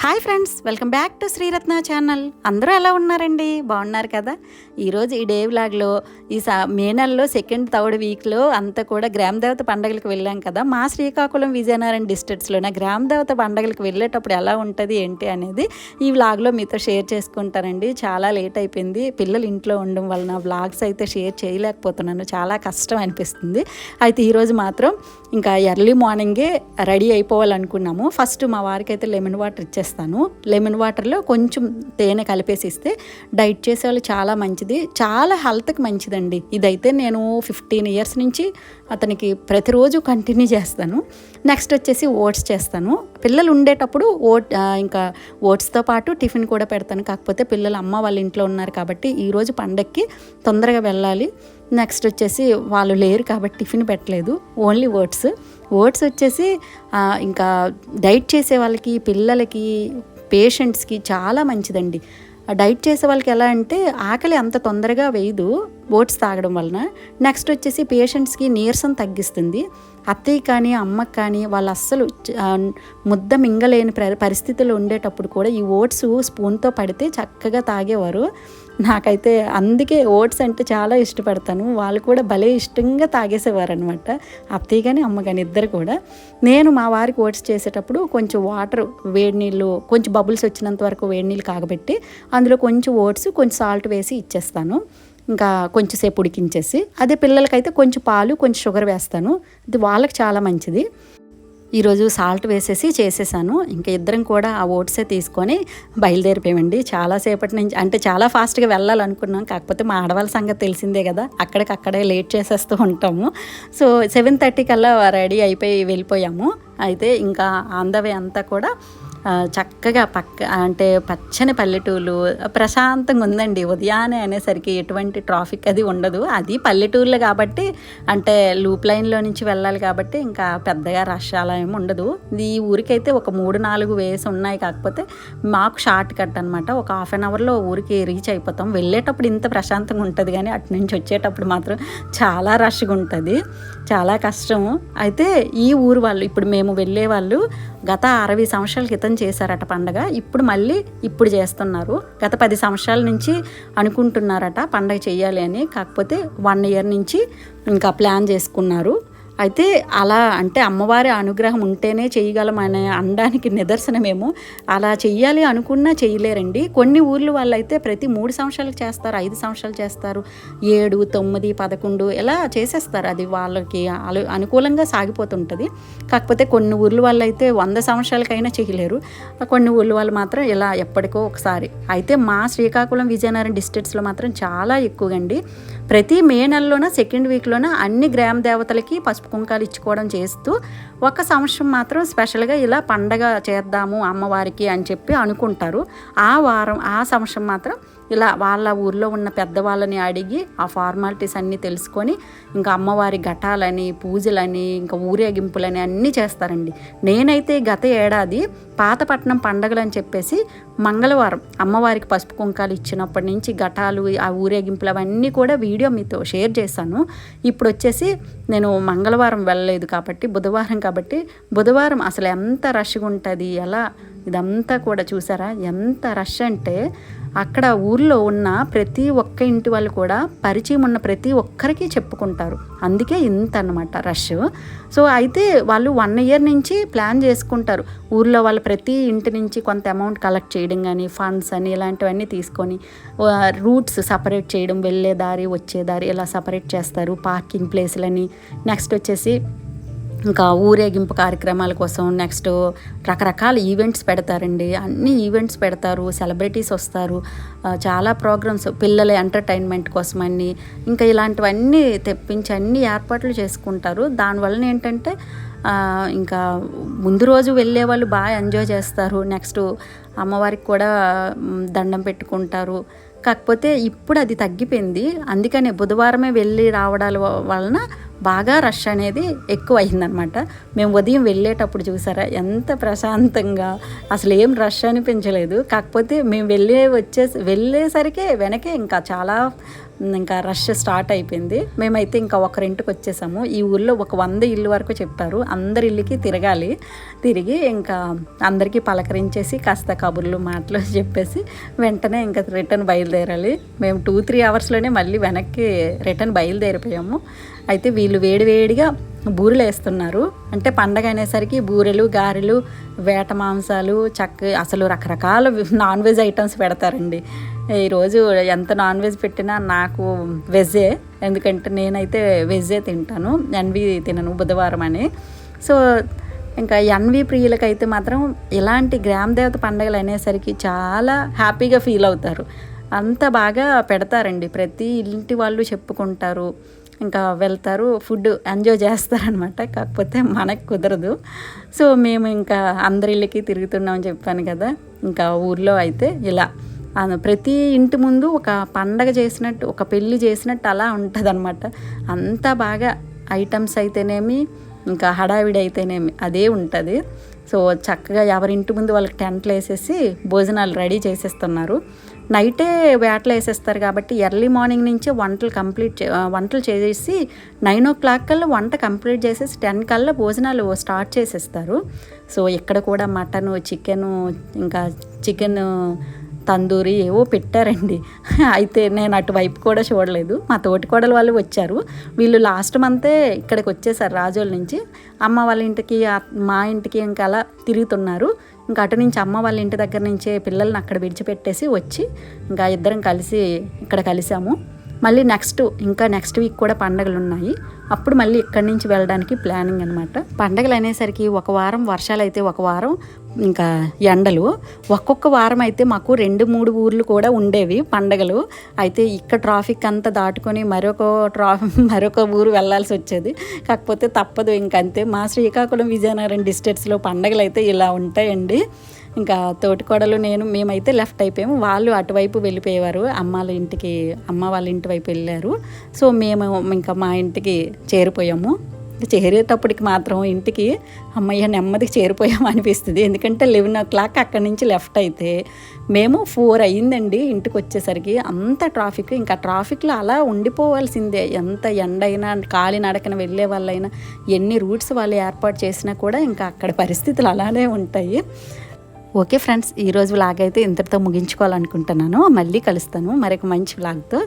Hi friends, welcome back to Sriratna channel. అందరూ ఎలా ఉన్నారండి? బాగున్నారు కదా? ఈరోజు ఈ డే వ్లాగ్లో మే నెలలో సెకండ్ థర్డ్ వీక్లో అంతా కూడా గ్రామదేవత పండుగలకు వెళ్ళాం కదా. మా శ్రీకాకుళం విజయనగరం డిస్ట్రిక్ట్స్లోనే గ్రామదేవత పండుగలకు వెళ్ళేటప్పుడు ఎలా ఉంటుంది ఏంటి అనేది ఈ వ్లాగ్లో మీతో షేర్ చేసుకుంటానండి. చాలా లేట్ అయిపోయింది, పిల్లలు ఇంట్లో ఉండడం వలన వ్లాగ్స్ అయితే షేర్ చేయలేకపోతున్నాను, చాలా కష్టం అనిపిస్తుంది. అయితే ఈరోజు మాత్రం ఇంకా ఎర్లీ మార్నింగే రెడీ అయిపోవాలనుకున్నాము. ఫస్ట్ మా వారికి అయితే లెమన్ వాటర్ ఇచ్చేస్తాను. లెమన్ వాటర్లో కొంచెం తేనె కలిపేసి ఇస్తే డైట్ చేసేవాళ్ళు చాలా మంచిది, చాలా హెల్త్కి మంచిదండి. ఇదైతే నేను 15 years నుంచి అతనికి ప్రతిరోజు కంటిన్యూ చేస్తాను. నెక్స్ట్ వచ్చేసి ఓట్స్ చేస్తాను. పిల్లలు ఉండేటప్పుడు ఇంకా ఓట్స్తో పాటు టిఫిన్ కూడా పెడతాను. కాకపోతే పిల్లలు అమ్మ వాళ్ళ ఇంట్లో ఉన్నారు కాబట్టి ఈరోజు పండగకి తొందరగా వెళ్ళాలి. నెక్స్ట్ వచ్చేసి వాళ్ళు లేరు కాబట్టి టిఫిన్ పెట్టలేదు, ఓన్లీ ఓట్స్ వచ్చేసి ఇంకా డైట్ చేసే వాళ్ళకి, పిల్లలకి, పేషెంట్స్కి చాలా మంచిదండి. డైట్ చేసే వాళ్ళకి ఎలా అంటే ఆకలి అంత తొందరగా వేయదు ఓట్స్ తాగడం వలన. నెక్స్ట్ వచ్చేసి పేషెంట్స్కి నీరసం తగ్గిస్తుంది. అత్తయ్య కానీ అమ్మకి కానీ వాళ్ళు అస్సలు ముద్ద మింగలేని పరిస్థితులు ఉండేటప్పుడు కూడా ఈ ఓట్స్ స్పూన్తో పడితే చక్కగా తాగేవారు. నాకైతే అందుకే ఓట్స్ అంటే చాలా ఇష్టపడతాను. వాళ్ళు కూడా భలే ఇష్టంగా తాగేసేవారు అనమాట, అత్తయ్య కానీ అమ్మ కానీ ఇద్దరు కూడా. నేను మా వారికి ఓట్స్ చేసేటప్పుడు కొంచెం వాటర్, వేడి నీళ్ళు, కొంచెం బబుల్స్ వచ్చినంత వరకు వేడి నీళ్ళు కాగబెట్టి అందులో కొంచెం ఓట్స్, కొంచెం సాల్ట్ వేసి ఇచ్చేస్తాను. ఇంకా కొంచెంసేపు ఉడికించేసి, అదే పిల్లలకైతే కొంచెం పాలు, కొంచెం షుగర్ వేస్తాను. ఇది వాళ్ళకి చాలా మంచిది. ఈరోజు సాల్ట్ వేసేసి చేసేసాను. ఇంకా ఇద్దరం కూడా ఆ ఓట్సే తీసుకొని బయలుదేరిపోయామండి. చాలాసేపటి నుంచి అంటే చాలా ఫాస్ట్గా వెళ్ళాలనుకున్నాం. కాకపోతే మా ఆడవాళ్ళ సంగతి తెలిసిందే కదా, అక్కడికక్కడే లేట్ చేసేస్తూ ఉంటాము. సో 7:30 కల్లా రెడీ అయిపోయి వెళ్ళిపోయాము. అయితే ఇంకా ఆన్ ద వే అంతా కూడా చక్కగా అంటే పచ్చని పల్లెటూళ్ళు, ప్రశాంతంగా ఉందండి. ఉదయాన్నే అనేసరికి ఎటువంటి ట్రాఫిక్ అది ఉండదు. అది పల్లెటూర్లు కాబట్టి, అంటే లూప్ లైన్లో నుంచి వెళ్ళాలి కాబట్టి ఇంకా పెద్దగా రష్ అలా ఏమి ఉండదు. ఈ ఊరికైతే ఒక 3-4 వేస్ ఉన్నాయి. కాకపోతే మాకు షార్ట్ కట్ అనమాట, ఒక 1/2 hourలో ఊరికి రీచ్ అయిపోతాం. వెళ్ళేటప్పుడు ఇంత ప్రశాంతంగా ఉంటుంది కానీ అటు నుంచి వచ్చేటప్పుడు మాత్రం చాలా రష్గా ఉంటుంది, చాలా కష్టము. అయితే ఈ ఊరు వాళ్ళు, ఇప్పుడు మేము వెళ్ళే వాళ్ళు గత 60 సంవత్సరాల క్రితం చేశారట పండగ. ఇప్పుడు చేస్తున్నారు. గత 10 సంవత్సరాల నుంచి అనుకుంటున్నారట పండగ చేయాలి అని. కాకపోతే 1 year నుంచి ఇంకా ప్లాన్ చేసుకున్నారు. అయితే అలా అంటే అమ్మవారి అనుగ్రహం ఉంటేనే చేయగలమనే అనడానికి నిదర్శనమేమో. అలా చెయ్యాలి అనుకున్నా చేయలేరండి. కొన్ని ఊర్లు వాళ్ళైతే ప్రతి 3 సంవత్సరాలకు చేస్తారు, 5 సంవత్సరాలు చేస్తారు, 7, 9, 11 ఇలా చేసేస్తారు. అది వాళ్ళకి అనుకూలంగా సాగిపోతుంటుంది. కాకపోతే కొన్ని ఊర్లు వాళ్ళైతే 100 సంవత్సరాలకైనా చేయలేరు. కొన్ని ఊర్లు వాళ్ళు మాత్రం ఇలా ఎప్పటికో ఒకసారి. అయితే మా శ్రీకాకుళం విజయనగరం డిస్ట్రిక్ట్స్లో మాత్రం చాలా ఎక్కువగా ప్రతి మే నెలలోన సెకండ్ వీక్లోన అన్ని గ్రామ దేవతలకి పసుపు కుంకాలు ఇచ్చుకోవడం చేస్తూ, ఒక సంవత్సరం మాత్రం స్పెషల్గా ఇలా పండగ చేద్దాము అమ్మవారికి అని చెప్పి అనుకుంటారు. ఆ సంవత్సరం మాత్రం ఇలా వాళ్ళ ఊర్లో ఉన్న పెద్దవాళ్ళని అడిగి ఆ ఫార్మాలిటీస్ అన్నీ తెలుసుకొని ఇంకా అమ్మవారి ఘటాలని, పూజలని, ఇంకా ఊరేగింపులని అన్నీ చేస్తారండి. నేనైతే గత ఏడాది పాతపట్నం పండగలు అని చెప్పేసి మంగళవారం అమ్మవారికి పసుపు కుంకాలు ఇచ్చినప్పటి నుంచి ఘటాలు, ఆ ఊరేగింపులు అవన్నీ కూడా వీడియో మీతో షేర్ చేశాను. ఇప్పుడు వచ్చేసి నేను మంగళవారం వెళ్ళలేదు కాబట్టి బుధవారం అసలు ఎంత రష్గా ఉంటుంది, ఎలా ఇదంతా కూడా చూసారా ఎంత రష్ అంటే. అక్కడ ఊర్లో ఉన్న ప్రతి ఒక్క ఇంటి వాళ్ళు కూడా పరిచయం ఉన్న ప్రతి ఒక్కరికి చెప్పుకుంటారు. అందుకే ఇంత అన్నమాట రష్. సో అయితే వాళ్ళు 1 year నుంచి ప్లాన్ చేసుకుంటారు. ఊర్లో వాళ్ళు ప్రతి ఇంటి నుంచి కొంత అమౌంట్ కలెక్ట్ చేయడం కానీ, ఫండ్స్ అని ఇలాంటివన్నీ తీసుకొని రూట్స్ సపరేట్ చేయడం, వెళ్ళే దారి వచ్చే దారి ఇలా సపరేట్ చేస్తారు. పార్కింగ్ ప్లేస్లని, నెక్స్ట్ వచ్చేసి ఇంకా ఊరేగింపు కార్యక్రమాల కోసం నెక్స్ట్ రకరకాల ఈవెంట్స్ పెడతారండి. అన్ని ఈవెంట్స్ పెడతారు, సెలబ్రిటీస్ వస్తారు, చాలా ప్రోగ్రామ్స్ పిల్లల ఎంటర్టైన్మెంట్ కోసం అన్నీ ఇంకా ఇలాంటివన్నీ తెప్పించి అన్ని ఏర్పాట్లు చేసుకుంటారు. దానివల్ల ఏంటంటే ఇంకా ముందు రోజు వెళ్ళే వాళ్ళు బాగా ఎంజాయ్ చేస్తారు. నెక్స్ట్ అమ్మవారికి కూడా దండం పెట్టుకుంటారు. కాకపోతే ఇప్పుడు అది తగ్గిపోయింది. అందుకనే బుధవారమే వెళ్ళి రావడాల వలన బాగా రష్ అనేది ఎక్కువ అయిందనమాట. మేము ఉదయం వెళ్ళేటప్పుడు చూసారా ఎంత ప్రశాంతంగా, అసలు ఏం రష్ అనిపించలేదు. కాకపోతే మేము వెళ్ళేసరికి వెనకే ఇంకా చాలా ఇంకా రష్ స్టార్ట్ అయిపోయింది. మేమైతే ఇంకా ఒకరింటికి వచ్చేసాము. ఈ ఊళ్ళో ఒక 100 ఇల్లు వరకు చెప్పారు. అందరి ఇల్లుకి తిరగాలి. తిరిగి ఇంకా అందరికీ పలకరించేసి కాస్త కబుర్లు మాటలు చెప్పేసి వెంటనే ఇంకా రిటర్న్ బయలుదేరాలి. మేము 2-3 అవర్స్లోనే మళ్ళీ వెనక్కి రిటర్న్ బయలుదేరిపోయాము. అయితే వీళ్ళు వేడివేడిగా బూరెలు వేస్తున్నారు. అంటే పండగ అనేసరికి బూరెలు, గారెలు, వేట మాంసాలు, అసలు రకరకాల నాన్ వెజ్ ఐటమ్స్ పెడతారండి. ఈరోజు ఎంత నాన్ వెజ్ పెట్టినా నాకు వెజ్జే, ఎందుకంటే నేనైతే వెజ్జే తింటాను, ఎన్వి తినను బుధవారం అని. సో ఇంకా ఎన్వి ప్రియులకైతే మాత్రం ఇలాంటి గ్రామ దేవత పండుగలు అనేసరికి చాలా హ్యాపీగా ఫీల్ అవుతారు. అంత బాగా పెడతారండి. ప్రతి ఇంటి వాళ్ళు చెప్పుకుంటారు, ఇంకా వెళ్తారు, ఫుడ్ ఎంజాయ్ చేస్తారనమాట. కాకపోతే మనకు కుదరదు. సో మేము ఇంకా అందరి ఇళ్ళకి తిరుగుతున్నామని చెప్పాను కదా. ఇంకా ఊర్లో అయితే ఇలా ప్రతి ఇంటి ముందు ఒక పండగ చేసినట్టు, ఒక పెళ్ళి చేసినట్టు అలా ఉంటుంది అనమాట. అంత బాగా ఐటమ్స్ అయితేనేమి, ఇంకా హడావిడి అయితేనేమి అదే ఉంటుంది. సో చక్కగా ఎవరింటి ముందు వాళ్ళకి టెంట్లు వేసేసి భోజనాలు రెడీ చేసేస్తున్నారు. నైటే వేటలు వేసేస్తారు కాబట్టి ఎర్లీ మార్నింగ్ నుంచే వంటలు చేసి 9 o'clock కల్లా వంట కంప్లీట్ చేసేసి 10 కల్లా భోజనాలు స్టార్ట్ చేసేస్తారు. సో ఇక్కడ కూడా మటను, ఇంకా చికెన్ తందూరి ఏవో పెట్టారండి. అయితే నేను అటువైపు కూడా చూడలేదు. మా తోటికోడలు వాళ్ళు వచ్చారు. వీళ్ళు లాస్ట్ మంతే ఇక్కడికి వచ్చేసారు రాజోల నుంచి. అమ్మ వాళ్ళ ఇంటికి, మా ఇంటికి ఇంకా అలా తిరుగుతున్నారు. ఇంకా అటు నుంచి అమ్మ వాళ్ళ ఇంటి దగ్గర నుంచే పిల్లల్ని అక్కడ విడిచిపెట్టేసి వచ్చి ఇంకా ఇద్దరం కలిసి ఇక్కడ కలిసాము. మళ్ళీ నెక్స్ట్ వీక్ కూడా పండగలు ఉన్నాయి. అప్పుడు మళ్ళీ ఇక్కడి నుంచి వెళ్ళడానికి ప్లానింగ్ అనమాట. పండగలు అనేసరికి ఒక వారం వర్షాలు అయితే, ఒక వారం ఇంకా ఎండలు. ఒక్కొక్క వారం అయితే మాకు 2-3 ఊర్లు కూడా ఉండేవి పండగలు. అయితే ఇక్కడ ట్రాఫిక్ అంతా దాటుకొని మరొక ఊరు వెళ్ళాల్సి వచ్చేది. కాకపోతే తప్పదు, ఇంకంతే. మా శ్రీకాకుళం, విజయనగరం డిస్ట్రిక్ట్స్లో పండగలు అయితే ఇలా ఉంటాయండి. ఇంకా తోటికోడలు మేమైతే లెఫ్ట్ అయిపోయాము. వాళ్ళు అటువైపు వెళ్ళిపోయేవారు, అమ్మ వాళ్ళ ఇంటి వైపు వెళ్ళారు. సో మేము ఇంకా మా ఇంటికి చేరిపోయాము. చేరేటప్పటికి మాత్రం ఇంటికి అమ్మయ్య నెమ్మదికి చేరిపోయాము అనిపిస్తుంది. ఎందుకంటే 11 o'clock అక్కడి నుంచి లెఫ్ట్ అయితే మేము 4 అయ్యిందండి ఇంటికి వచ్చేసరికి. అంత ట్రాఫిక్, ఇంకా ట్రాఫిక్లో అలా ఉండిపోవాల్సిందే. ఎంత ఎండైనా, కాలినడకన వెళ్ళే వాళ్ళైనా, ఎన్ని రూట్స్ వాళ్ళు ఏర్పాటు చేసినా కూడా ఇంకా అక్కడ పరిస్థితులు అలానే ఉంటాయి. ఓకే ఫ్రెండ్స్, ఈరోజు వ్లాగ్ అయితే ఇంతటితో ముగించుకోవాలనుకుంటున్నాను. మళ్ళీ కలుస్తాను మరొక మంచి వ్లాగ్తో.